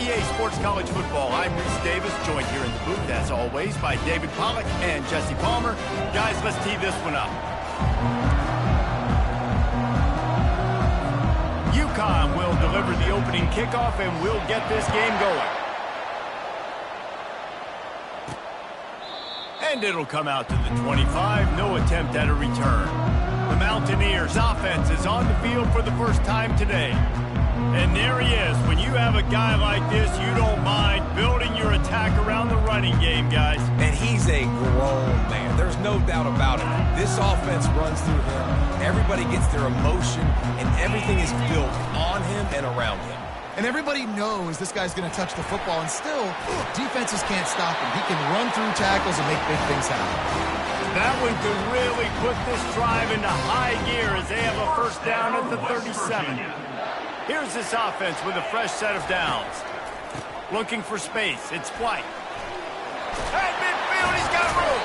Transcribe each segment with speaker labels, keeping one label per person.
Speaker 1: EA Sports College Football. I'm Reese Davis, joined here in the booth, as always, by David Pollack and Jesse Palmer. Guys, let's tee this one up. UConn will deliver the opening kickoff, and we'll get this game going. And it'll come out to the 25. No attempt at a return. The Mountaineers' offense is on the field for the first time today. And there he is. When you have a guy like this, you don't mind building your attack around the running game, guys.
Speaker 2: And he's a grown man. There's no doubt about it. This offense runs through him. Everybody gets their emotion, and everything is built on him and around him.
Speaker 3: And everybody knows this guy's going to touch the football, and still, defenses can't stop him. He can run through tackles and make big things happen.
Speaker 1: That one could really put this drive into high gear as they have a first down at the 37. Here's this offense with a fresh set of downs. Looking for space. It's White. At midfield, he's got room.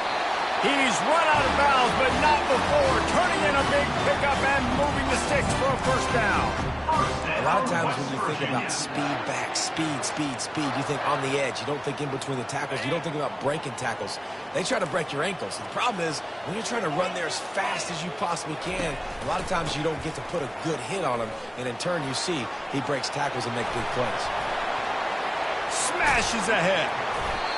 Speaker 1: He's run out of bounds, but not before. Turning in a big pickup and moving the sticks for a first down.
Speaker 2: A lot of times when you think about speed back, speed, you think on the edge. You don't think in between the tackles. You don't think about breaking tackles. They try to break your ankles. The problem is when you're trying to run there as fast as you possibly can, a lot of times you don't get to put a good hit on him, and in turn you see he breaks tackles and makes big plays.
Speaker 1: Smashes ahead.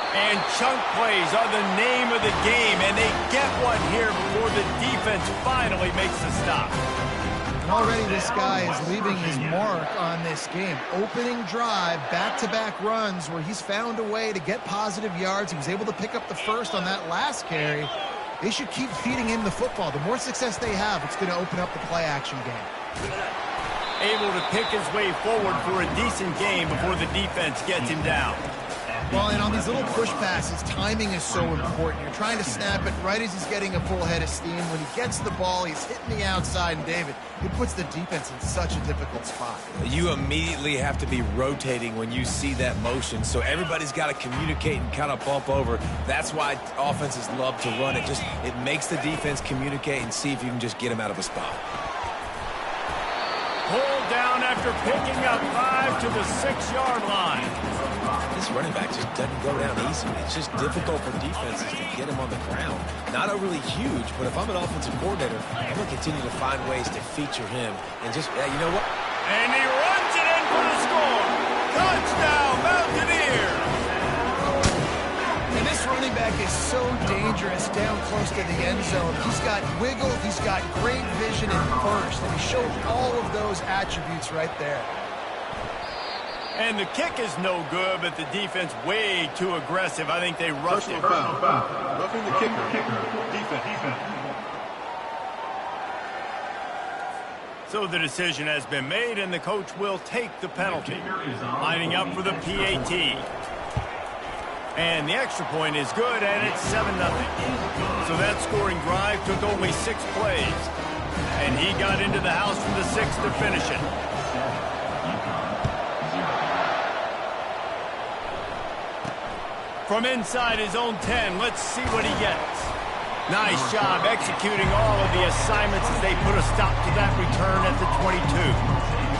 Speaker 1: And chunk plays are the name of the game, and they get one here before the defense finally makes the stop.
Speaker 3: And already this guy is leaving his mark on this game. Opening drive, back-to-back runs where he's found a way to get positive yards. He was able to pick up the first on that last carry. They should keep feeding him the football. The more success they have, it's going to open up the play-action game.
Speaker 1: Able to pick his way forward for a decent game before the defense gets him down.
Speaker 3: Well, and on these little push passes, timing is so important. You're trying to snap it right as he's getting a full head of steam. When he gets the ball, he's hitting the outside, and David, it puts the defense in such a difficult spot.
Speaker 2: You immediately have to be rotating when you see that motion, so everybody's got to communicate and kind of bump over. That's why offenses love to run it. It makes the defense communicate and see if you can just get him out of a spot.
Speaker 1: Pulled down after picking up 5 to the 6-yard line.
Speaker 2: This running back just doesn't go down easy. It's just difficult for defenses to get him on the ground. Not overly huge, but if I'm an offensive coordinator, I'm going to continue to find ways to feature him. And just, yeah, you know what?
Speaker 1: And he runs it in for the score. Touchdown, Mountaineers.
Speaker 3: And this running back is so dangerous down close to the end zone. He's got wiggle, he's got great vision in burst, and he showed all of those attributes right there.
Speaker 1: And the kick is no good, but the defense way too aggressive. I think they rushed it.
Speaker 4: Roughing the kicker. Defense.
Speaker 1: So the decision has been made, and the coach will take the penalty. Lining up for the PAT. And the extra point is good, and it's 7-0. So that scoring drive took only 6 plays. And he got into the house from the 6 to finish it. From inside his own 10, let's see what he gets. Nice job executing all of the assignments as they put a stop to that return at the 22.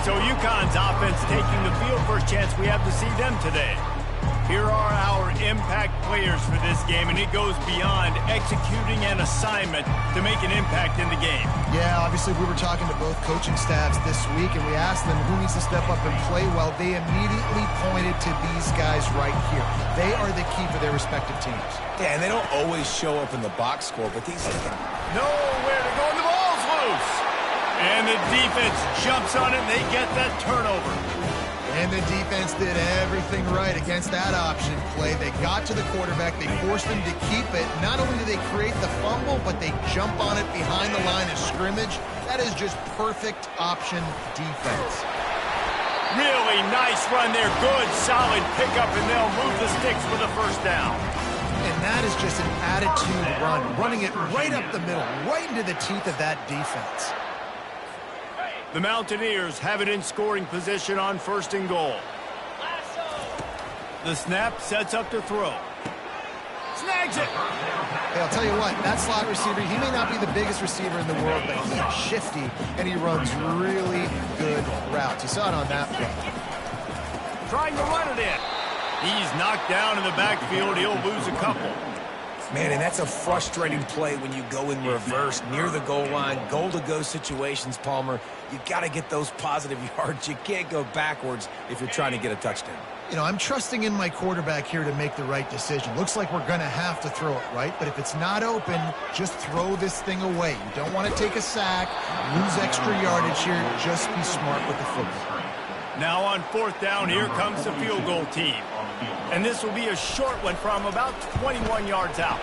Speaker 1: So UConn's offense taking the field. First chance we have to see them today. Here are our impact players for this game, and it goes beyond executing an assignment to make an impact in the game.
Speaker 3: Yeah, obviously we were talking to both coaching staffs this week, and we asked them who needs to step up and play well. They immediately pointed to these guys right here. They are the key for their respective teams.
Speaker 2: Yeah, and they don't always show up in the box score, but these guys
Speaker 1: nowhere to go, and the ball's loose. And the defense jumps on it, and they get that turnover.
Speaker 3: And the defense did everything right against that option play. They got to the quarterback. They forced him to keep it. Not only do they create the fumble, but they jump on it behind the line of scrimmage. That is just perfect option defense.
Speaker 1: Really nice run there. Good, solid pickup, and they'll move the sticks for the first down.
Speaker 3: And that is just an attitude run. Running it right up the middle, right into the teeth of that defense.
Speaker 1: The Mountaineers have it in scoring position on 1st and goal. The snap sets up to throw. Snags it.
Speaker 3: Hey, I'll tell you what, that slot receiver, he may not be the biggest receiver in the world, but he's shifty, and he runs really good routes. You saw it on that play.
Speaker 1: trying to run it in. He's knocked down in the backfield. He'll lose a couple.
Speaker 2: Man, and that's a frustrating play when you go in reverse near the goal line. Goal-to-go situations, Palmer. You got to get those positive yards. You can't go backwards if you're trying to get a touchdown.
Speaker 3: You know, I'm trusting in my quarterback here to make the right decision. Looks like we're going to have to throw it, right? But if it's not open, just throw this thing away. You don't want to take a sack, lose extra yardage here. Just be smart with the football.
Speaker 1: Now on 4th down, here comes the field goal team. And this will be a short one from about 21 yards out.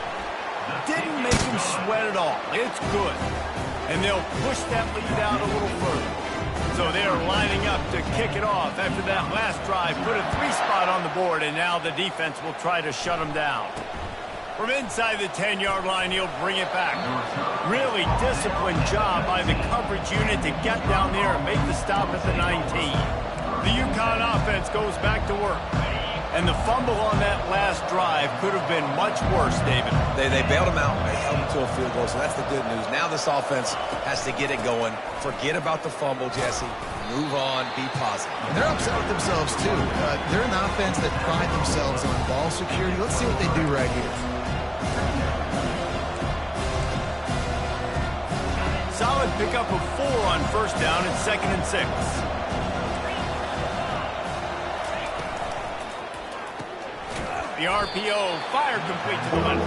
Speaker 1: Didn't make him sweat at all. It's good. And they'll push that lead out a little further. So they're lining up to kick it off after that last drive. Put a 3-spot on the board, and now the defense will try to shut them down. From inside the 10-yard line, he'll bring it back. Really disciplined job by the coverage unit to get down there and make the stop at the 19. The UConn offense goes back to work. And the fumble on that last drive could have been much worse, David.
Speaker 2: They bailed him out. They held him to a field goal, so that's the good news. Now this offense has to get it going. Forget about the fumble, Jesse. Move on. Be positive.
Speaker 3: And they're upset with themselves, too. They're an offense that pride themselves on ball security. Let's see what they do right here.
Speaker 1: Solid pickup of 4 on 1st down and 2nd and 6. The RPO fired complete to the left.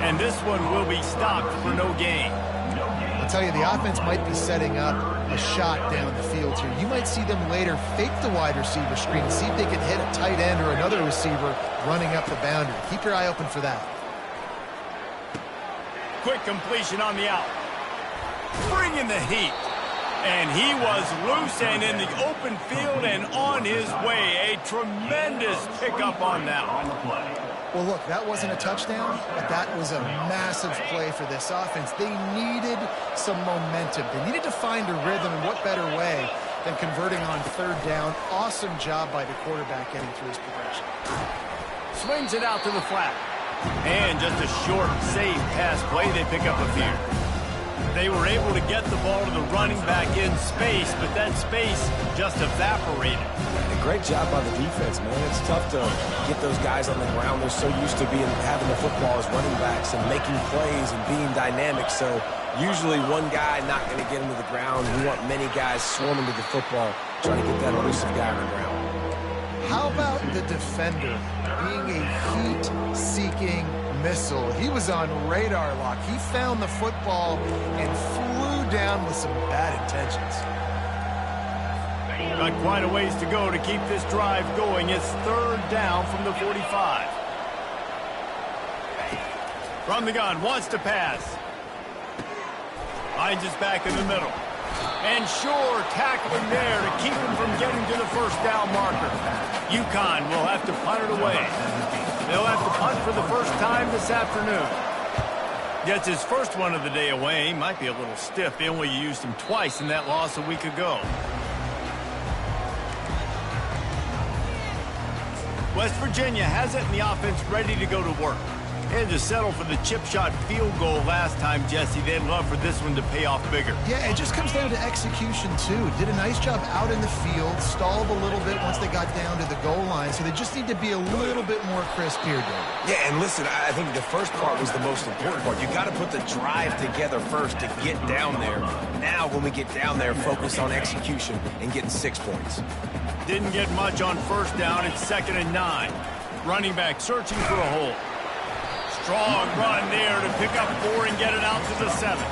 Speaker 1: And this one will be stopped for no gain.
Speaker 3: I'll tell you, the offense might be setting up a shot down the field here. You might see them later fake the wide receiver screen and see if they can hit a tight end or another receiver running up the boundary. Keep your eye open for that.
Speaker 1: Quick completion on the out. Bringing the heat. And he was loose and in the open field and on his way. A tremendous pickup on that one.
Speaker 3: Well, look, that wasn't a touchdown, but that was a massive play for this offense. They needed some momentum. They needed to find a rhythm, and what better way than converting on 3rd down. Awesome job by the quarterback getting through his progression.
Speaker 1: Swings it out to the flat. And just a short, safe pass play. They pick up a few. They were able to get the ball to the running back in space, but that space just evaporated.
Speaker 2: A great job by the defense, man. It's tough to get those guys on the ground. They're so used to having the football as running backs and making plays and being dynamic. So usually one guy not going to get him to the ground. We want many guys swarming to the football, trying to get that elusive guy on the ground.
Speaker 3: How about the defender being a heat-seeking missile? He was on radar lock. He found the football and flew down with some bad intentions.
Speaker 1: Got quite a ways to go to keep this drive going. It's 3rd down from the 45. From the gun, wants to pass. Finds his back in the middle. And sure, tackling there to keep him from getting to the 1st down marker. UConn will have to punt it away. They'll have to punt for the first time this afternoon. Gets his first one of the day away. Might be a little stiff. They only used him twice in that loss a week ago. West Virginia has it in the offense ready to go to work. They had to settle for the chip shot field goal last time, Jesse. They'd love for this one to pay off bigger.
Speaker 3: Yeah, it just comes down to execution, too. Did a nice job out in the field, stalled a little bit once they got down to the goal line, so they just need to be a little bit more crisp here, Dave.
Speaker 2: Yeah, and listen, I think the first part was the most important part. You got to put the drive together first to get down there. Now, when we get down there, focus on execution and getting 6 points.
Speaker 1: Didn't get much on 1st down. It's 2nd and 9. Running back searching for a hole. Strong run there to pick up 4 and get it out to the 7.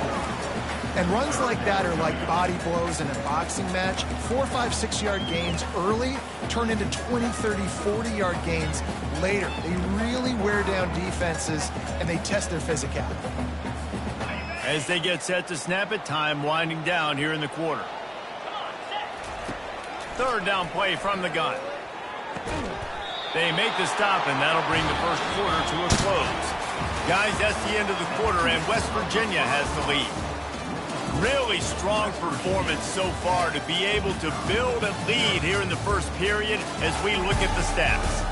Speaker 3: And runs like that are like body blows in a boxing match. 4, 5, 6-yard gains early turn into 20, 30, 40-yard gains later. They really wear down defenses, and they test their physicality.
Speaker 1: As they get set to snap it, time winding down here in the quarter. 3rd down play from the gun. They make the stop, and that'll bring the first quarter to a close. Guys, that's the end of the quarter, and West Virginia has the lead. Really strong performance so far to be able to build a lead here in the first period as we look at the stats.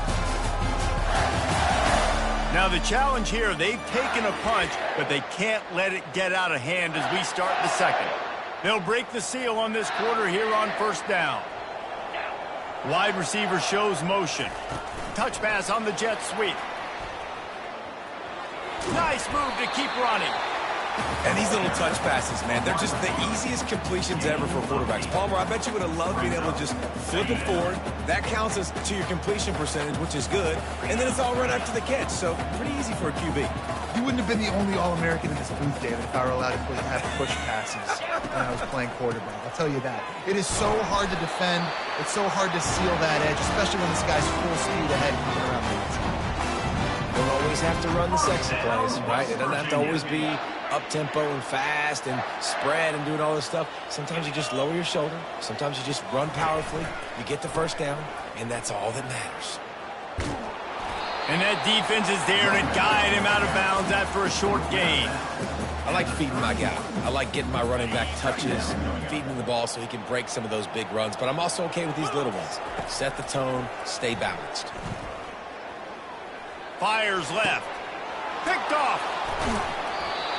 Speaker 1: Now the challenge here, they've taken a punch, but they can't let it get out of hand as we start the second. They'll break the seal on this quarter here on 1st down. Wide receiver shows motion. Touch pass on the jet sweep. Nice move to keep running.
Speaker 2: And these little touch passes, man, they're just the easiest completions ever for quarterbacks. Palmer, I bet you would have loved being able to just flip it forward. That counts as to your completion percentage, which is good. And then it's all run after the catch, so pretty easy for a QB.
Speaker 3: You wouldn't have been the only All-American in this booth, David, if I were allowed to have push passes when I was playing quarterback. I'll tell you that. It is so hard to defend. It's so hard to seal that edge, especially when this guy's full speed ahead coming around the outside.
Speaker 2: You don't always have to run the sexy plays, right? It doesn't have to always be up-tempo and fast and spread and doing all this stuff. Sometimes you just lower your shoulder. Sometimes you just run powerfully. You get the first down, and that's all that matters.
Speaker 1: And that defense is there to guide him out of bounds after a short gain.
Speaker 2: I like feeding my guy. I like getting my running back touches, feeding him the ball so he can break some of those big runs. But I'm also okay with these little ones. Set the tone, stay balanced.
Speaker 1: Fires left. Picked off.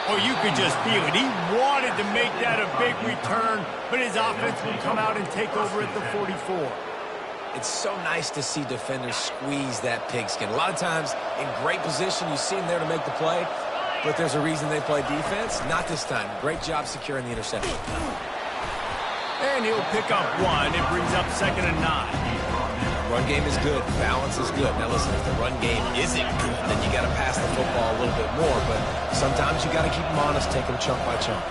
Speaker 1: Oh, you could just feel it. He wanted to make that a big return, but his offense will come out and take over at the 44.
Speaker 2: It's so nice to see defenders squeeze that pigskin. A lot of times in great position, you see them there to make the play, but there's a reason they play defense. Not this time. Great job securing the interception.
Speaker 1: And he'll pick up one. It brings up 2nd and 9.
Speaker 2: Run game is good. Balance is good. Now listen, if the run game isn't good, then you got to pass the football a little bit more, but sometimes you got to keep them honest, take them chunk by chunk.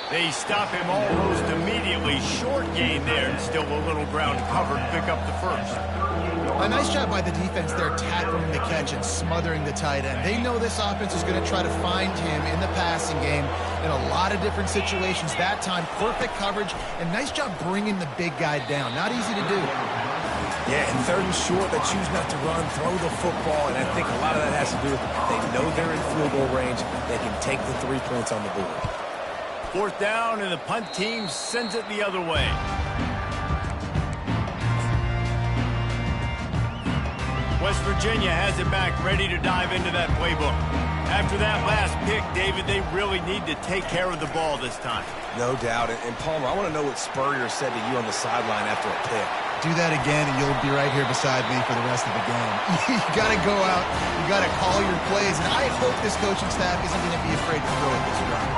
Speaker 1: They stop him almost immediately. Short gain there, and still a little ground covered to pick up the first.
Speaker 3: A nice job by the defense there, tackling the catch and smothering the tight end. They know this offense is going to try to find him in the passing game in a lot of different situations. That time, perfect coverage, and nice job bringing the big guy down. Not easy to do.
Speaker 2: Yeah, and 3rd and short, they choose not to run, throw the football, and I think a lot of that has to do with they know they're in field goal range. They can take the 3 points on the board.
Speaker 1: 4th down, and the punt team sends it the other way. West Virginia has it back, ready to dive into that playbook. After that last pick, David, they really need to take care of the ball this time.
Speaker 2: No doubt. And Palmer, I want to know what Spurrier said to you on the sideline after a pick.
Speaker 3: Do that again, and you'll be right here beside me for the rest of the game. You got to go out. You got to call your plays, and I hope this coaching staff isn't going to be afraid to throw it this round.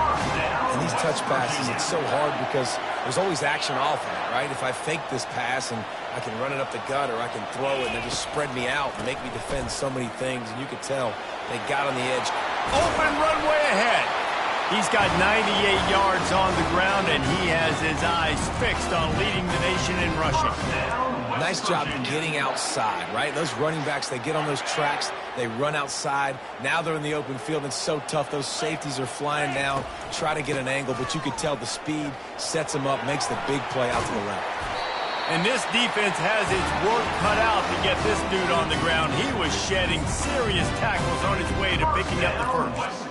Speaker 2: And these touch passes, it's so hard because there's always action off of it, right? If I fake this pass and I can run it up the gut or I can throw it and they just spread me out and make me defend so many things, and you could tell they got on the edge.
Speaker 1: Open runway ahead. He's got 98 yards on the ground, and he has his eyes fixed on leading the nation in rushing.
Speaker 2: Nice job getting outside, right? Those running backs, they get on those tracks, they run outside. Now they're in the open field. It's so tough. Those safeties are flying down, try to get an angle, but you could tell the speed sets them up, makes the big play out to the left.
Speaker 1: And this defense has its work cut out to get this dude on the ground. He was shedding serious tackles on his way to picking up the first.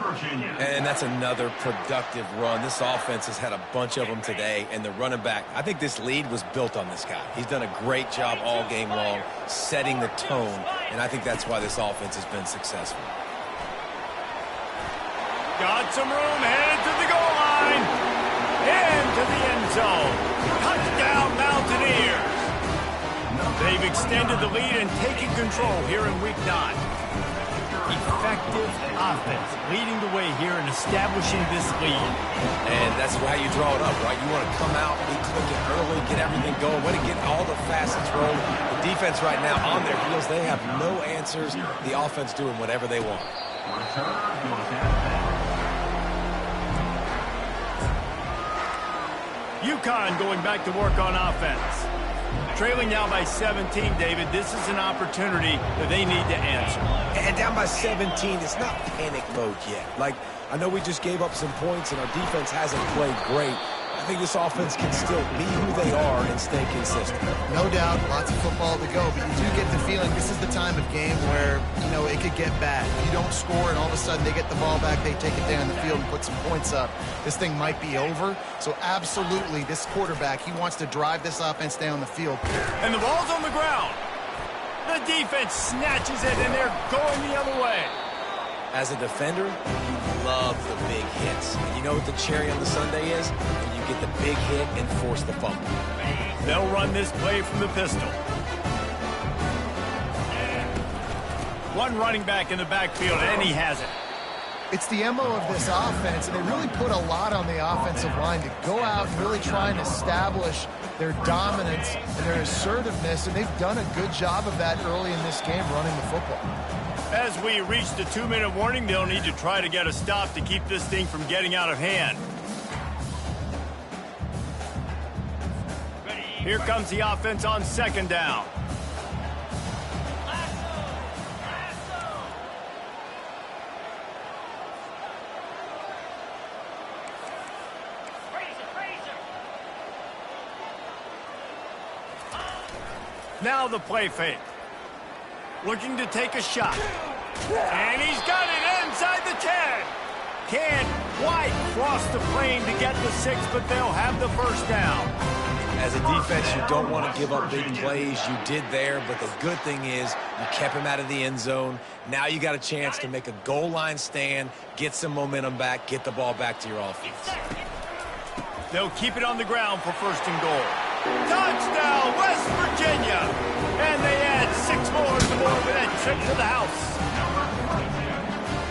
Speaker 2: And that's another productive run. This offense has had a bunch of them today, and the running back, I think this lead was built on this guy. He's done a great job all game long, setting the tone, and I think that's why this offense has been successful.
Speaker 1: Got some room, headed to the goal line, into the end zone. Touchdown, Mountaineers. They've extended the lead and taken control here in Week 9. Effective offense leading the way here and establishing this lead.
Speaker 2: And that's how you draw it up, right? You want to come out, be clicking early, get everything going, want to get all the facets rolling. The defense right now on their heels, they have no answers. The offense doing whatever they want.
Speaker 1: UConn going back to work on offense. Trailing now by 17, David. This is an opportunity that they need to answer.
Speaker 2: And down by 17, it's not panic mode yet. Like, I know we just gave up some points and our defense hasn't played great. I think this offense can still be who they are and stay consistent.
Speaker 3: No doubt, lots of football to go, but you do get the feeling this is the time of game where, you know, it could get bad. If you don't score and all of a sudden they get the ball back, they take it down the field and put some points up, this thing might be over. So absolutely, this quarterback, he wants to drive this offense down the field.
Speaker 1: And the ball's on the ground. The defense snatches it, and they're going the other way.
Speaker 2: As a defender, you love the big hits. And you know what the cherry on the sundae is? When you get the big hit and force the fumble.
Speaker 1: They'll run this play from the pistol. One running back in the backfield, and he has it.
Speaker 3: It's the MO of this offense, and they really put a lot on the offensive line to go out and really try and establish their dominance and their assertiveness, and they've done a good job of that early in this game running the football.
Speaker 1: As we reach the 2-minute warning, they'll need to try to get a stop to keep this thing from getting out of hand. Here comes the offense on second down. Now the play fake. Looking to take a shot. And he's got it inside the 10. Can't quite cross the plane to get the 6, but they'll have the first down.
Speaker 2: As a defense, you don't want to give up big plays. You did there, but the good thing is you kept him out of the end zone. Now you got a chance to make a goal line stand, get some momentum back, get the ball back to your offense.
Speaker 1: They'll keep it on the ground for first and goal. Touchdown, West Virginia! And they add 6 more to the board with that trip to the house.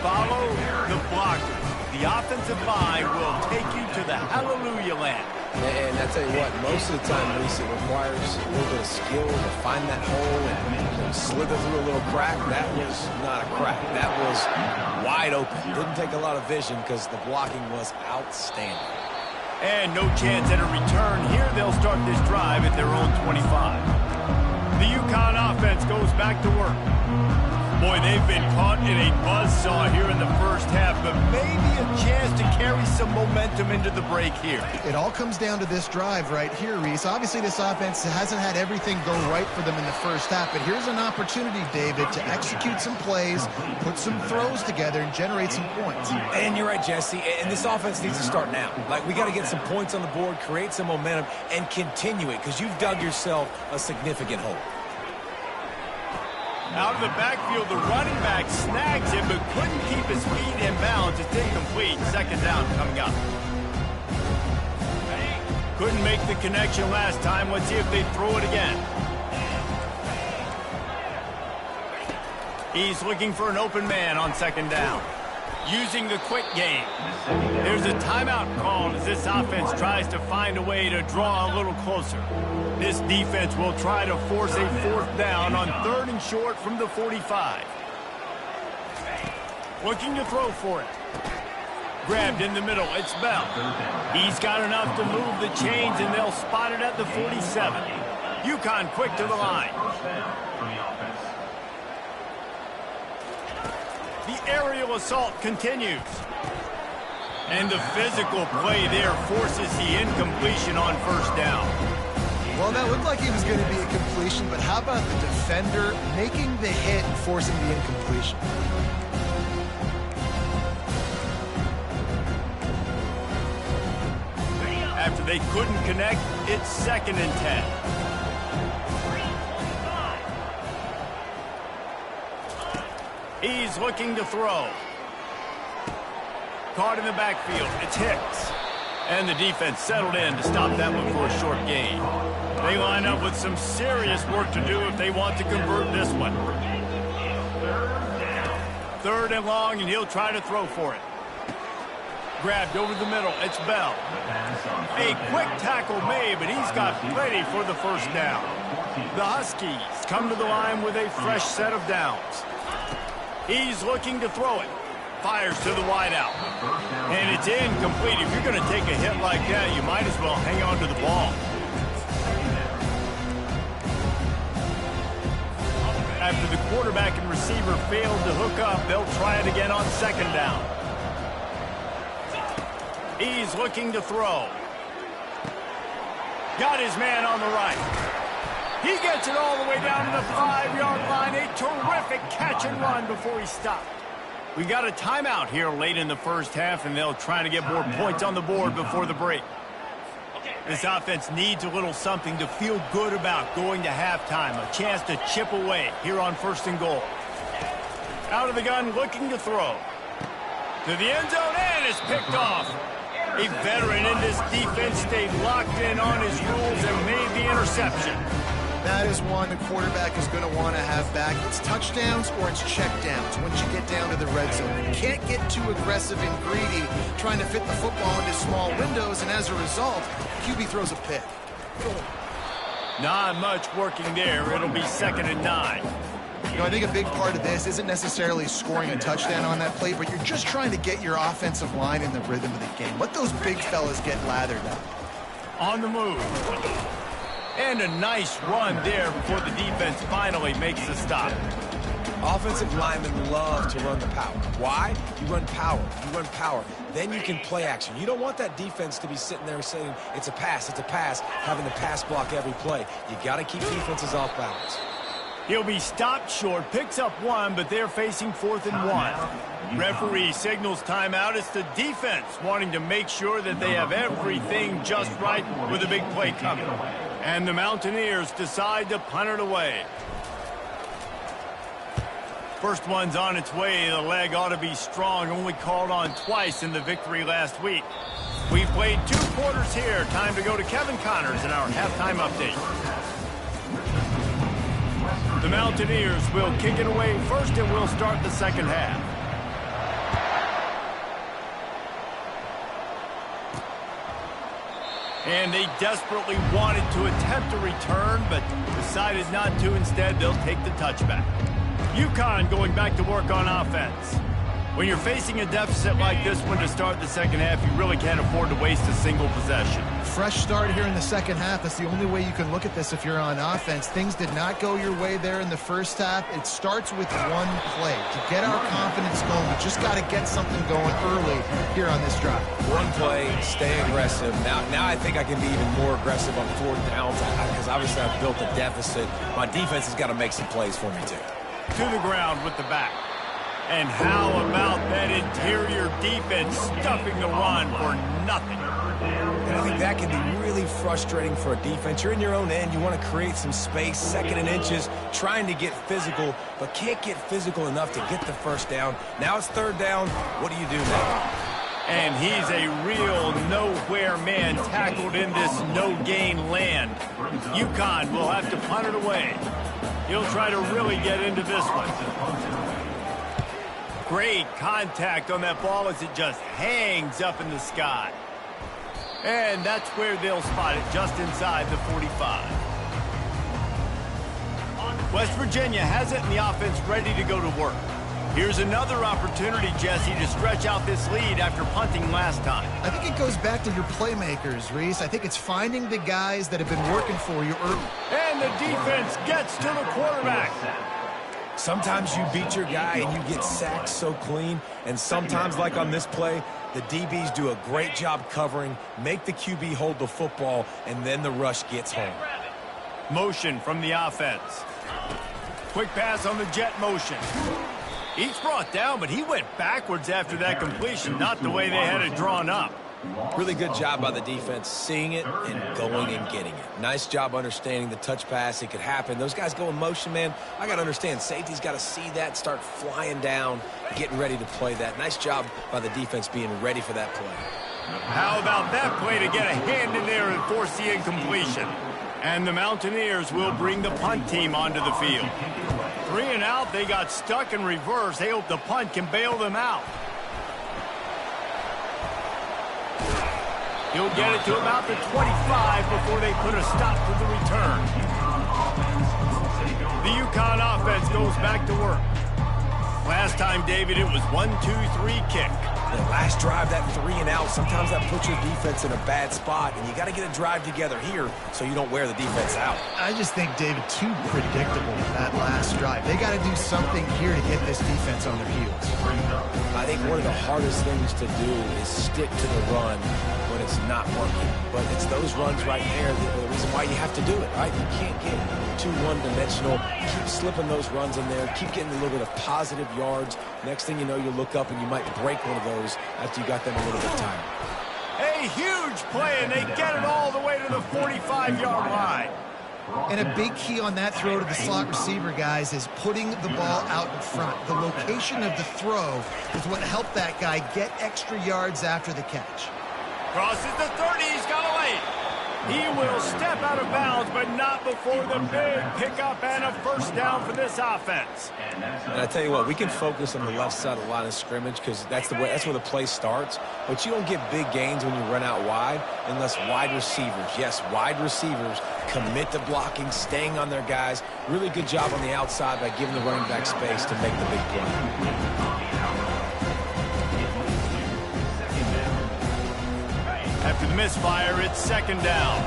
Speaker 1: Follow the blocker. The offensive line will take you to the hallelujah land.
Speaker 2: And I tell you what, most of the time, Reese, it requires a little bit of skill to find that hole and slither through a little crack. That was not a crack. That was wide open. Didn't take a lot of vision because the blocking was outstanding.
Speaker 1: And no chance at a return. Here they'll start this drive at their own 25. The UConn offense goes back to work. Boy, they've been caught in a buzzsaw here in the first half, but maybe a chance to carry some momentum into the break here.
Speaker 3: It all comes down to this drive right here, Reese. Obviously, this offense hasn't had everything go right for them in the first half, but here's an opportunity, David, to execute some plays, put some throws together, and generate some points.
Speaker 2: And you're right, Jesse, and this offense needs to start now. Like, we got to get some points on the board, create some momentum, and continue it, because you've dug yourself a significant hole.
Speaker 1: Out of the backfield, the running back snags him, but couldn't keep his feet in bounds. It's incomplete. Second down coming up. Couldn't make the connection last time. Let's see if they throw it again. He's looking for an open man on second down. Using the quick game. There's a timeout called as this offense tries to find a way to draw a little closer. This defense will try to force a fourth down on 3rd and short from the 45. Looking to throw for it. Grabbed in the middle. It's Bell. He's got enough to move the chains, and they'll spot it at the 47. UConn quick to the line. The aerial assault continues. And the physical play there forces the incompletion on first down.
Speaker 3: Well, that looked like it was going to be a completion, but how about the defender making the hit and forcing the incompletion?
Speaker 1: After they couldn't connect, it's 2nd and 10. He's looking to throw. Caught in the backfield. It's Hicks. And the defense settled in to stop that one for a short gain. They line up with some serious work to do if they want to convert this one. 3rd and long, and he'll try to throw for it. Grabbed over the middle. It's Bell. A quick tackle made, but he's got plenty for the first down. The Huskies come to the line with a fresh set of downs. He's looking to throw it. Fires to the wideout. And it's incomplete. If you're going to take a hit like that, you might as well hang on to the ball. After the quarterback and receiver failed to hook up, they'll try it again on 2nd down. He's looking to throw. Got his man on the right. He gets it all the way down to the 5-yard line. A terrific catch and run before he stopped. We got a timeout here late in the first half, and they'll try to get more points on the board before the break. This offense needs a little something to feel good about going to halftime. A chance to chip away here on 1st and goal. Out of the gun, looking to throw. To the end zone, and it's picked off. A veteran in this defense stayed locked in on his rules and made the interception.
Speaker 3: That is one the quarterback is going to want to have back. It's touchdowns or it's checkdowns once you get down to the red zone. You can't get too aggressive and greedy trying to fit the football into small windows, and as a result, QB throws a pick.
Speaker 1: Not much working there. It'll be 2nd and 9.
Speaker 3: You know, I think a big part of this isn't necessarily scoring a touchdown on that play, but you're just trying to get your offensive line in the rhythm of the game. Let those big fellas get lathered up.
Speaker 1: On the move. And a nice run there before the defense finally makes the stop.
Speaker 2: Offensive linemen love to run the power. Why? You run power. You run power. Then you can play action. You don't want that defense to be sitting there saying, it's a pass, having to pass block every play. You got to keep defenses off balance.
Speaker 1: He'll be stopped short, picks up 1, but they're facing 4th and 1. Referee signals timeout. It's the defense wanting to make sure that they have everything just right with a big play coming. And the Mountaineers decide to punt it away. First one's on its way. The leg ought to be strong. Only called on twice in the victory last week. We've played 2 quarters here. Time to go to Kevin Connors in our halftime update. The Mountaineers will kick it away first, and we'll start the second half. And they desperately wanted to attempt a return, but decided not to. Instead, they'll take the touchback. UConn going back to work on offense. When you're facing a deficit like this one to start the second half, you really can't afford to waste a single possession.
Speaker 3: Fresh start here in the second half. That's the only way you can look at this if you're on offense. Things did not go your way there in the first half. It starts with one play. To get our confidence going, we just got to get something going early here on this drive.
Speaker 2: One play, stay aggressive. Now I think I can be even more aggressive on 4th downs because obviously I've built a deficit. My defense has got to make some plays for me too.
Speaker 1: To the ground with the back. And how about that interior defense stuffing the run for nothing?
Speaker 2: And I think that can be really frustrating for a defense. You're in your own end. You want to create some space, 2nd and inches, trying to get physical, but can't get physical enough to get the first down. Now it's 3rd down. What do you do now?
Speaker 1: And he's a real nowhere man tackled in this no-gain land. UConn will have to punt it away. He'll try to really get into this one. Great contact on that ball as it just hangs up in the sky. And that's where they'll spot it, just inside the 45. West Virginia has it and the offense ready to go to work. Here's another opportunity, Jesse, to stretch out this lead after punting last time.
Speaker 3: I think it goes back to your playmakers, Reese. I think it's finding the guys that have been working for you early.
Speaker 1: And the defense gets to the quarterback.
Speaker 2: Sometimes you beat your guy and you get sacked so clean, and sometimes, like on this play, the DBs do a great job covering, make the QB hold the football, and then the rush gets home.
Speaker 1: Motion from the offense. Quick pass on the jet motion. Each brought down, but he went backwards after that completion, not the way they had it drawn up.
Speaker 2: Really good job by the defense, seeing it and going and getting it. Nice job understanding the touch pass. It could happen. Those guys go in motion, man. I got to understand, safety's got to see that, start flying down, getting ready to play that. Nice job by the defense being ready for that play.
Speaker 1: How about that play to get a hand in there and force the incompletion? And the Mountaineers will bring the punt team onto the field. 3 and out, they got stuck in reverse. They hope the punt can bail them out. He'll get it to about the 25 before they put a stop to the return. The UConn offense goes back to work. Last time, David, it was 1-2-3 kick.
Speaker 2: The last drive, that 3 and out, sometimes that puts your defense in a bad spot, and you got to get a drive together here so you don't wear the defense out.
Speaker 3: I just think, David, too predictable that last drive. They got to do something here to get this defense on their heels.
Speaker 2: I think one of the hardest things to do is stick to the run when it's not working. But it's those runs right there that are the reason why you have to do it, right? You can't get too one-dimensional. Keep slipping those runs in there. Keep getting a little bit of positive yards. Next thing you know, you look up and you might break one of those after you got them a little bit tired.
Speaker 1: A huge play, and they get it all the way to the 45-yard line.
Speaker 3: And a big key on that throw to the slot receiver, guys, is putting the ball out in front. The location of the throw is what helped that guy get extra yards after the catch.
Speaker 1: Crosses the 30. He's got a lane. He will step out of bounds, but not before the big pickup and a first down for this offense.
Speaker 2: And I tell you what, we can focus on the left side of the line of scrimmage because that's where the play starts. But you don't get big gains when you run out wide unless wide receivers, yes, wide receivers, commit to blocking, staying on their guys. Really good job on the outside by giving the running back space to make the big play.
Speaker 1: After the misfire, it's second down.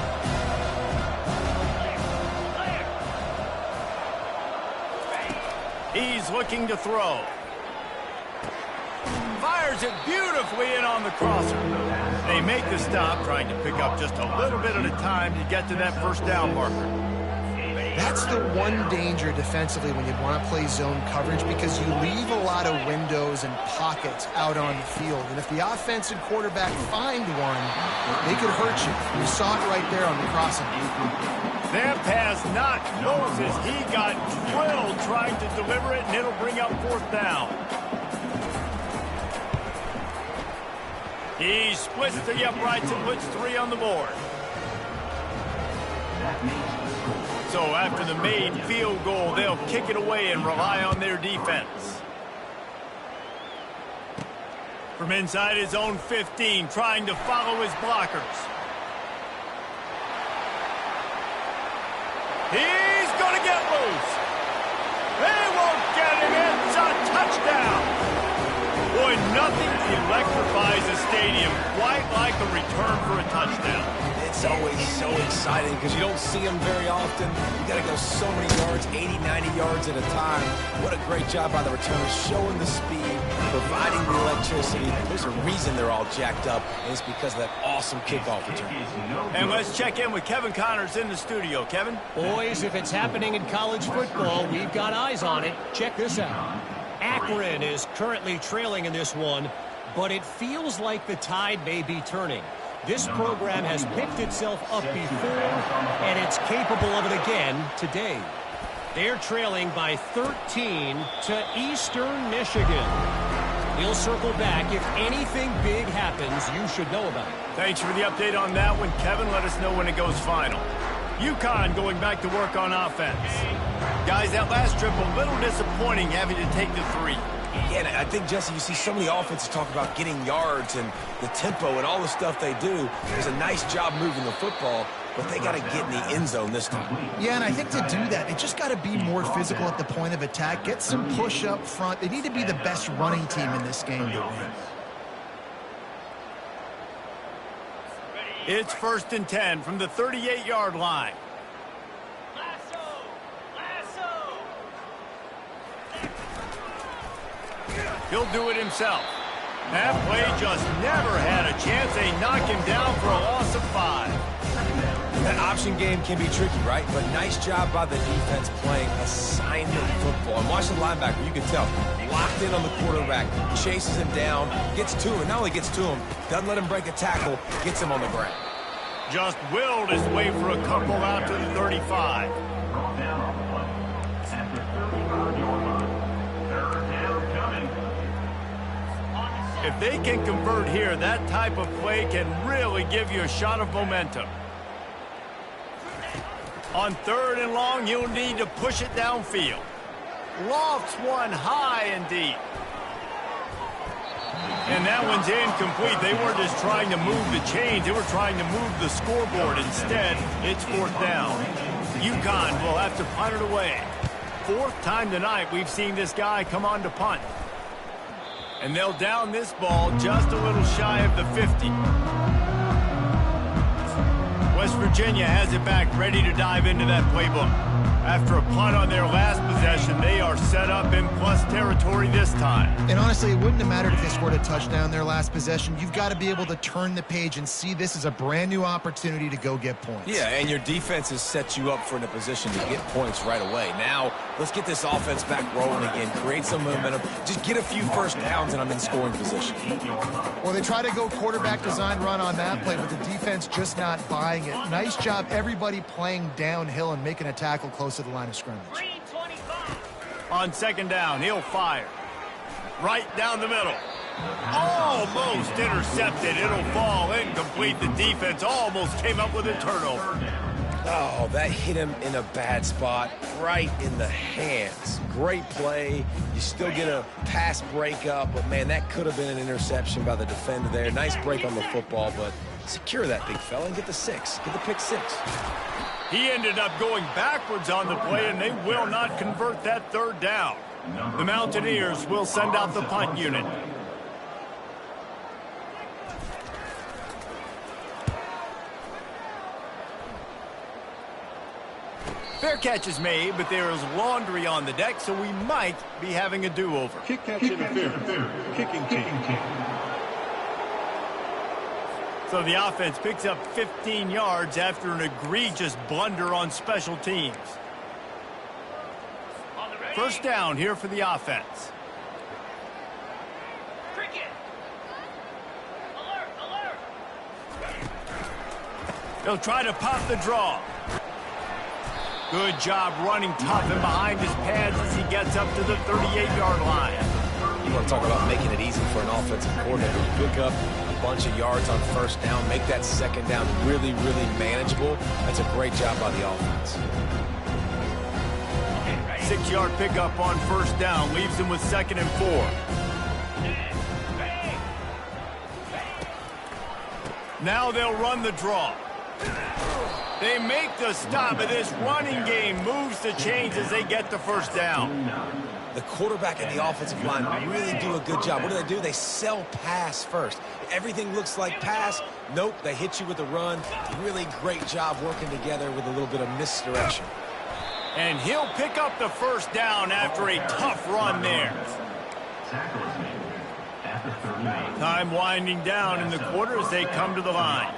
Speaker 1: He's looking to throw. Fires it beautifully in on the crosser. They make the stop, trying to pick up just a little bit at a time to get to that first down marker.
Speaker 3: That's the one danger defensively when you want to play zone coverage, because you leave a lot of windows and pockets out on the field. And if the offense and quarterback find one, they could hurt you. You saw it right there on the crossing.
Speaker 1: That pass knocked Moses. He got drilled trying to deliver it, and it'll bring up fourth down. He splits to the uprights and puts 3 on the board. So after the made field goal, they'll kick it away and rely on their defense. From inside his own 15, trying to follow his blockers. He's going to get loose. They won't get him. It's a touchdown. Boy, nothing electrifies a stadium quite like a return for a touchdown.
Speaker 2: It's always so exciting because you don't see them very often. You got to go so many yards, 80, 90 yards at a time. What a great job by the returners, showing the speed, providing the electricity. There's a reason they're all jacked up, and it's because of that awesome kickoff return.
Speaker 1: And let's check in with Kevin Connors in the studio. Kevin?
Speaker 5: Boys, if it's happening in college football, we've got eyes on it. Check this out. Akron is currently trailing in this one, but it feels like the tide may be turning. This program has picked itself up before, and it's capable of it again today. They're trailing by 13 to Eastern Michigan. We'll circle back. If anything big happens, you should know about it.
Speaker 1: Thanks for the update on that one, Kevin. Let us know when it goes final. UConn going back to work on offense. Guys, that last trip a little disappointing, having to take the 3.
Speaker 2: Yeah, and I think, Jesse, you see so many offenses talk about getting yards and the tempo and all the stuff they do. There's a nice job moving the football, but they got to get in the end zone this time.
Speaker 3: Yeah, and I think to do that, they just got to be more physical at the point of attack, get some push up front. They need to be the best running team in this game to win.
Speaker 1: It's 1st and 10 from the 38-yard line. He'll do it himself. That play just never had a chance. They knock him down for a loss of 5.
Speaker 2: That option game can be tricky, right? But nice job by the defense playing assignment football. And watch the linebacker. You can tell. Locked in on the quarterback. Chases him down. Gets to him. Not only gets to him, doesn't let him break a tackle. Gets him on the ground.
Speaker 1: Just willed his way for a couple out to the 35. If they can convert here, that type of play can really give you a shot of momentum. On 3rd and long, you'll need to push it downfield. Lofts one high and deep. And that one's incomplete. They weren't just trying to move the chains. They were trying to move the scoreboard. Instead, it's 4th down. UConn will have to punt it away. 4th time tonight we've seen this guy come on to punt. And they'll down this ball just a little shy of the 50. West Virginia has it back, ready to dive into that playbook. After a punt on their last possession, they are set up in plus territory this time.
Speaker 3: And honestly, it wouldn't have mattered if they scored a touchdown their last possession. You've got to be able to turn the page and see this as a brand new opportunity to go get points.
Speaker 2: Yeah, and your defense has set you up for in a position to get points right away. Now, let's get this offense back rolling again, create some momentum, just get a few first downs, and I'm in scoring position.
Speaker 3: Well, they try to go quarterback design run on that play, but the defense just not buying it. Nice job, everybody playing downhill and making a tackle close to the line of scrimmage.
Speaker 1: On 2nd down, he'll fire. Right down the middle. Almost intercepted. It'll fall incomplete. The defense almost came up with a turnover.
Speaker 2: Oh, that hit him in a bad spot, right in the hands. Great play. You still get a pass breakup, but, man, that could have been an interception by the defender there. Nice break on the football, but secure that big fella and get the 6. Get the pick 6.
Speaker 1: He ended up going backwards on the play, and they will not convert that third down. The Mountaineers will send out the punt unit. Fair catch is made, but there is laundry on the deck, so we might be having a do-over.
Speaker 4: Kick catch interference. Kicking team.
Speaker 1: So the offense picks up 15 yards after an egregious blunder on special teams. First down here for the offense. They'll try to pop the draw. Good job running tough and behind his pads as he gets up to the 38-yard line.
Speaker 2: You want to talk about making it easy for an offensive coordinator. You pick up a bunch of yards on first down, make that second down really, really manageable. That's a great job by the offense.
Speaker 1: 6-yard pickup on first down leaves him with 2nd and 4. Now they'll run the draw. They make the stop, but this running game moves the chains as they get the first down.
Speaker 2: The quarterback and the offensive line really do a good job. What do? They sell pass first. Everything looks like pass. Nope, they hit you with a run. Really great job working together with a little bit of misdirection.
Speaker 1: And he'll pick up the first down after a tough run there. Time winding down in the quarter as they come to the line.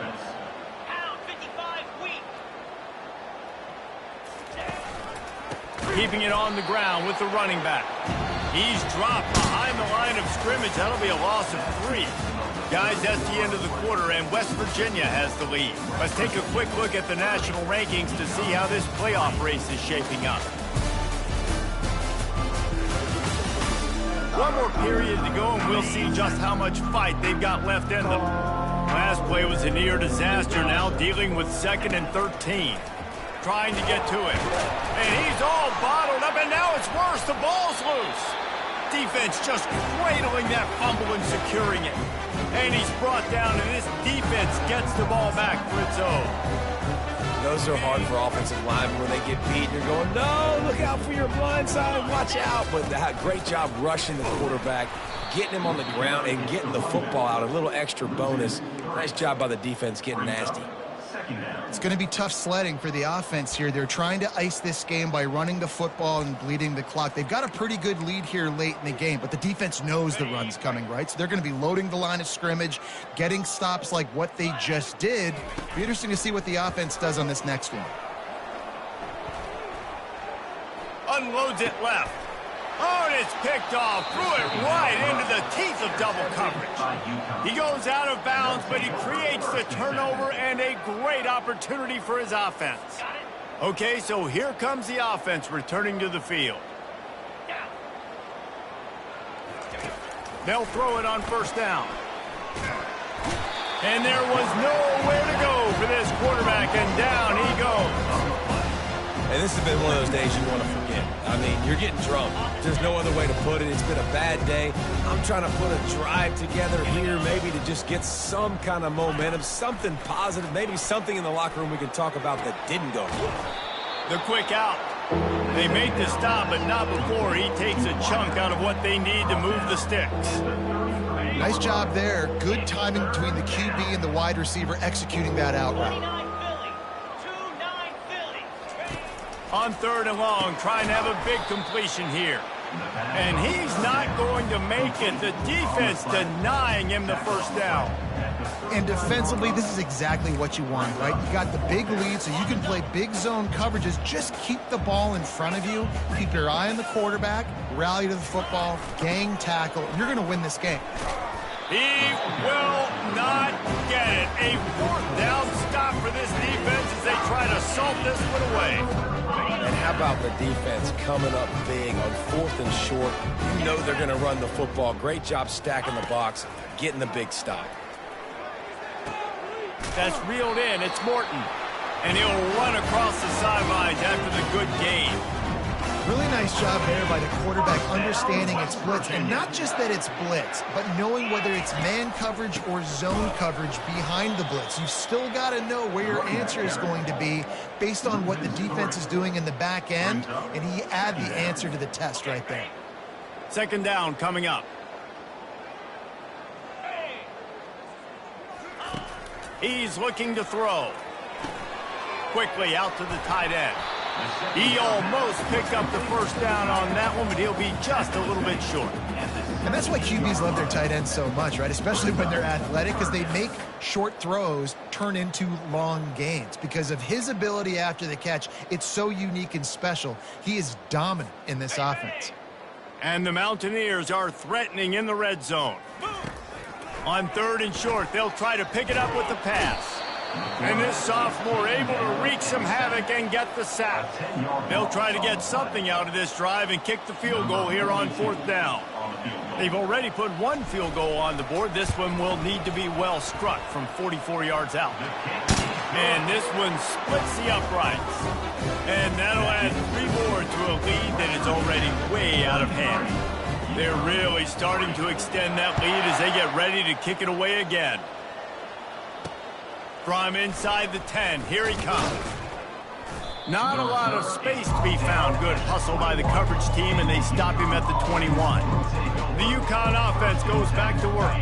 Speaker 1: Keeping it on the ground with the running back. He's dropped behind the line of scrimmage. That'll be a loss of 3. Guys, that's the end of the quarter, and West Virginia has the lead. Let's take a quick look at the national rankings to see how this playoff race is shaping up. One more period to go, and we'll see just how much fight they've got left in them. Last play was a near disaster, now dealing with 2nd and 13. Trying to get to it. And he's all bottled up, and now it's worse. The ball's loose. Defense just cradling that fumble and securing it. And he's brought down, and this defense gets the ball back for its own.
Speaker 2: Those are hard for offensive linemen when they get beat. You're going, no, look out for your blind side, watch out. But great job rushing the quarterback, getting him on the ground, and getting the football out. A little extra bonus. Nice job by the defense getting nasty.
Speaker 3: It's going to be tough sledding for the offense here. They're trying to ice this game by running the football and bleeding the clock. They've got a pretty good lead here late in the game, but the defense knows the run's coming, right? So they're going to be loading the line of scrimmage, getting stops like what they just did. It'll be interesting to see what the offense does on this next one.
Speaker 1: Unloads it left. Oh, and it's picked off. Threw it right into the teeth of double coverage. He goes out of bounds, but he creates the turnover and a great opportunity for his offense. Okay, so here comes the offense returning to the field. They'll throw it on first down. And there was nowhere to go for this quarterback, and down he goes.
Speaker 2: And this has been one of those days you want to forget. I mean, you're getting drunk. There's no other way to put it. It's been a bad day. I'm trying to put a drive together here, maybe to just get some kind of momentum, something positive, maybe something in the locker room we can talk about that didn't go.
Speaker 1: The quick out. They make the stop, but not before he takes a chunk out of what they need to move the sticks.
Speaker 3: Nice job there. Good timing between the QB and the wide receiver executing that out route.
Speaker 1: On 3rd and long, trying to have a big completion here. And he's not going to make it. The defense denying him the first down.
Speaker 3: And defensively, this is exactly what you want, right? You got the big lead, so you can play big zone coverages. Just keep the ball in front of you. Keep your eye on the quarterback. Rally to the football. Gang tackle. You're going to win this game.
Speaker 1: He will not get it. A 4th down stop for this defense as they try to salt this one away.
Speaker 2: And how about the defense coming up big on 4th and short? You know they're going to run the football. Great job stacking the box, getting the big stop.
Speaker 1: That's reeled in. It's Morton. And he'll run across the sidelines after the good gain.
Speaker 3: Really nice job there by the quarterback understanding it's blitz. And not just that it's blitz, but knowing whether it's man coverage or zone coverage behind the blitz. You've still got to know where your answer is going to be based on what the defense is doing in the back end. And he add the answer to the test right there.
Speaker 1: 2nd down coming up. He's looking to throw. Quickly out to the tight end. He almost picked up the 1st down on that one, but he'll be just a little bit short.
Speaker 3: And that's why QBs love their tight ends so much, right? Especially when they're athletic, because they make short throws turn into long gains. Because of his ability after the catch, it's so unique and special. He is dominant in this offense.
Speaker 1: And the Mountaineers are threatening in the red zone. On 3rd and short, they'll try to pick it up with the pass. And this sophomore able to wreak some havoc and get the sack. They'll try to get something out of this drive and kick the field goal here on 4th down. They've already put 1 field goal on the board. This one will need to be well struck from 44 yards out. And this one splits the uprights. And that'll add 3 more to a lead that is already way out of hand. They're really starting to extend that lead as they get ready to kick it away again. From inside the 10, here he comes. Not a lot of space to be found. Good hustle by the coverage team, and they stop him at the 21. The UConn offense goes back to work.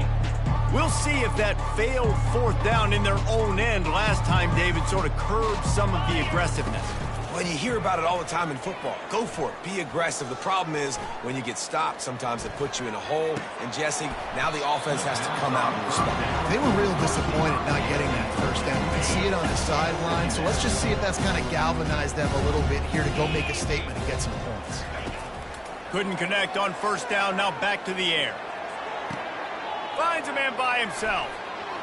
Speaker 1: We'll see if that failed 4th down in their own end last time, David, sort of curbed some of the aggressiveness.
Speaker 2: Well, you hear about it all the time in football. Go for it. Be aggressive. The problem is when you get stopped, sometimes it puts you in a hole. And, Jesse, now the offense has to come out and respond.
Speaker 3: They were real disappointed not getting that 1st down. You can see it on the sideline. So let's just see if that's kind of galvanized them a little bit here to go make a statement and get some points.
Speaker 1: Couldn't connect on 1st down. Now back to the air. Finds a man by himself.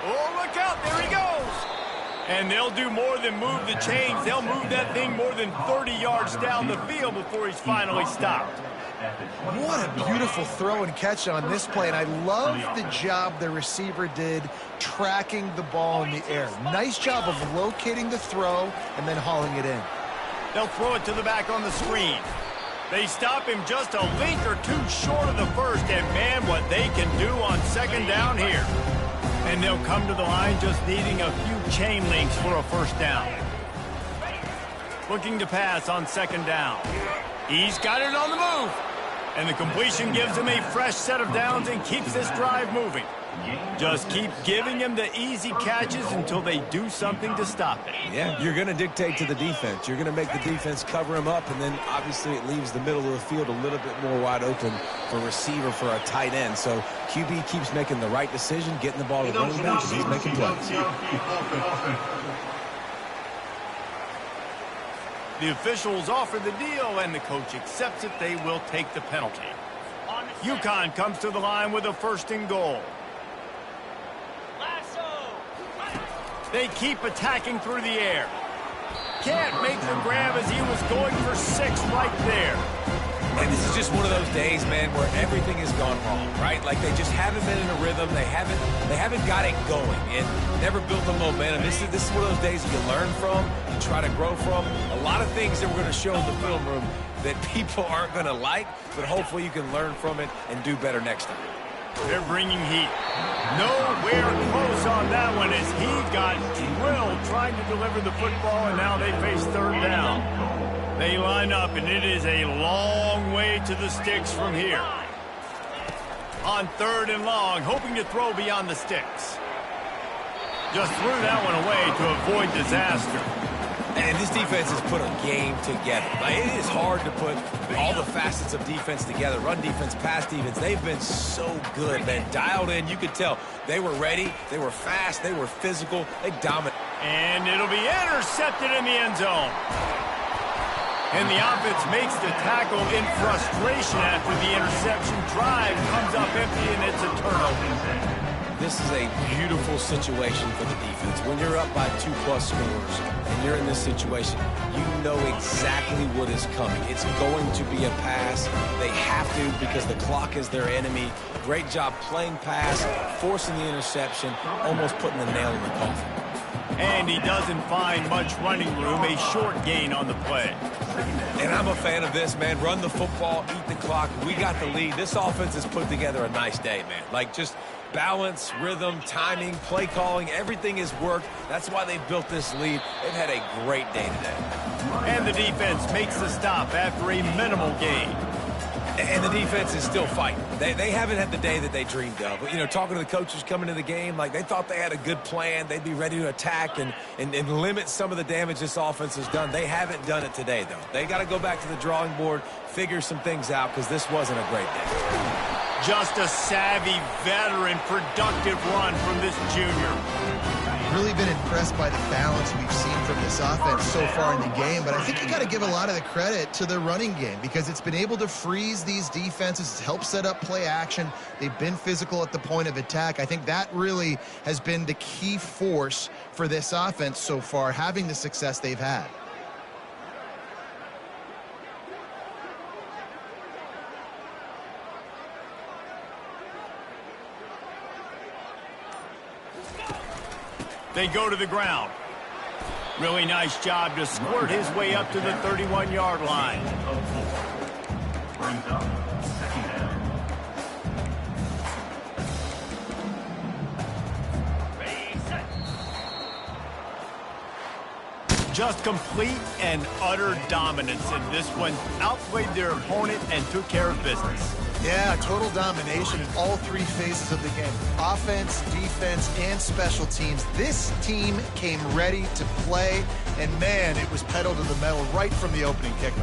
Speaker 1: Oh, look out. There he goes. And they'll do more than move the chains. They'll move that thing more than 30 yards down the field before he's finally stopped.
Speaker 3: What a beautiful throw and catch on this play. And I love the job the receiver did tracking the ball in the air. Nice job of locating the throw and then hauling it in.
Speaker 1: They'll throw it to the back on the screen. They stop him just a link or 2 short of the 1st. And, man, what they can do on 2nd down here. And they'll come to the line just needing a few chain links for a 1st down. Looking to pass on 2nd down. He's got it on the move. And the completion gives him a fresh set of downs and keeps this drive moving. Just keep giving him the easy catches until they do something to stop it.
Speaker 2: Yeah, you're going to dictate to the defense. You're going to make the defense cover him up, and then obviously it leaves the middle of the field a little bit more wide open for receiver, for a tight end. So QB keeps making the right decision, getting the ball to the running back, and he's making plays.
Speaker 1: The officials offer the deal, and the coach accepts it. They will take the penalty. UConn comes to the line with a 1st and goal. They keep attacking through the air. Can't make the grab as he was going for 6 right there.
Speaker 2: And this is just one of those days, man, where everything has gone wrong, right? Like they just haven't been in a rhythm. They haven't got it going and never built the momentum. This is one of those days you learn from, you try to grow from. A lot of things that we're going to show in the film room that people aren't going to like, but hopefully you can learn from it and do better next time.
Speaker 1: They're bringing heat. Nowhere close on that one as he got drilled trying to deliver the football, and now they face 3rd down. They line up, and it is a long way to the sticks from here. On 3rd and long, hoping to throw beyond the sticks. Just threw that one away to avoid disaster.
Speaker 2: And this defense has put a game together. Like, it is hard to put all the facets of defense together. Run defense, pass defense. They've been so good, man. Dialed in. You could tell they were ready. They were fast. They were physical. They dominate.
Speaker 1: And it'll be intercepted in the end zone. And the offense makes the tackle in frustration after the interception. Drive comes up empty, and it's a turnover.
Speaker 2: this is a beautiful situation for the defense. When you're up by 2+ scores and you're in this situation, you know exactly what is coming. It's going to be a pass. They have to because the clock is their enemy. Great job playing pass, forcing the interception, almost putting the nail in the coffin.
Speaker 1: And he doesn't find much running room, a short gain on the play.
Speaker 2: And I'm a fan of this, man. Run the football, eat the clock. We got the lead. This offense has put together a nice day, man. Like, just balance, rhythm, timing, play calling, everything has worked. That's why they've built this lead. They've had a great day today.
Speaker 1: And the defense makes the stop after a minimal gain.
Speaker 2: And the defense is still fighting. They haven't had the day that they dreamed of. But, you know, talking to the coaches coming into the game, like they thought they had a good plan. They'd be ready to attack and limit some of the damage this offense has done. They haven't done it today, though. They got to go back to the drawing board, figure some things out, because this wasn't a great day.
Speaker 1: Just a savvy, veteran, productive run from this junior.
Speaker 3: Really been impressed by the balance we've seen from this offense so far in the game, but I think you got to give a lot of the credit to the running game because it's been able to freeze these defenses. It's helped set up play action. They've been physical at the point of attack. I think that really has been the key force for this offense so far, having the success they've had.
Speaker 1: They go to the ground. Really nice job to squirt his way up to the 31-yard line. Just complete and utter dominance in this one. Outplayed their opponent and took care of business.
Speaker 3: Yeah, total domination in all three phases of the game. Offense, defense, and special teams. This team came ready to play, and man, it was pedal to the metal right from the opening kickoff.